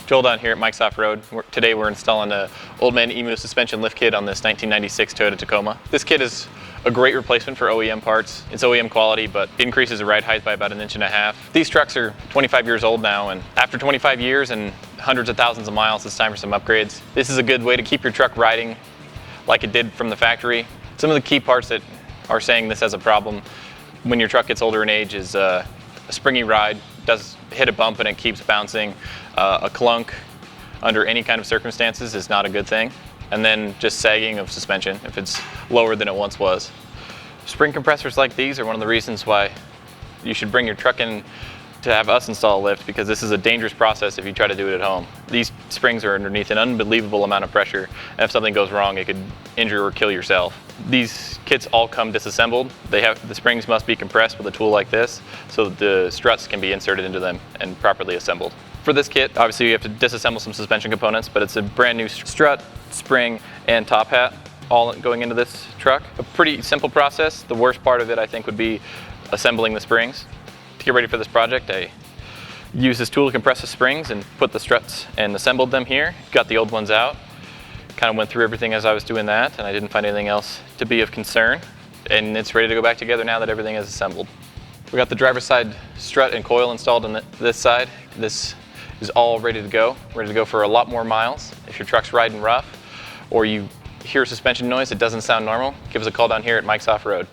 Joel down here at Mike's Off-Road. Today we're installing a Old Man Emu suspension lift kit on this 1996 Toyota Tacoma. This kit is a great replacement for OEM parts. It's OEM quality, but increases the ride height by about 1.5 inches. These trucks are 25 years old now, and after 25 years and hundreds of thousands of miles, it's time for some upgrades. This is a good way to keep your truck riding like it did from the factory. Some of the key parts that are saying this as a problem when your truck gets older in age is a springy ride, does hit a bump and it keeps bouncing. A clunk under any kind of circumstances is not a good thing. And then just sagging of suspension if it's lower than it once was. Spring compressors like these are one of the reasons why you should bring your truck in to have us install a lift, because this is a dangerous process if you try to do it at home. These springs are underneath an unbelievable amount of pressure, and if something goes wrong, it could injure or kill yourself. These kits all come disassembled. The springs must be compressed with a tool like this so that the struts can be inserted into them and properly assembled. For this kit, obviously you have to disassemble some suspension components, but it's a brand new strut, spring, and top hat all going into this truck. A pretty simple process. The worst part of it, I think, would be assembling the springs. To get ready for this project, I used this tool to compress the springs and put the struts and assembled them here. Got the old ones out. Kind of went through everything as I was doing that, and I didn't find anything else to be of concern. And it's ready to go back together now that everything is assembled. We got the driver's side strut and coil installed on this side. This is all ready to go for a lot more miles. If your truck's riding rough or you hear suspension noise that doesn't sound normal, give us a call down here at Mike's Off-Road.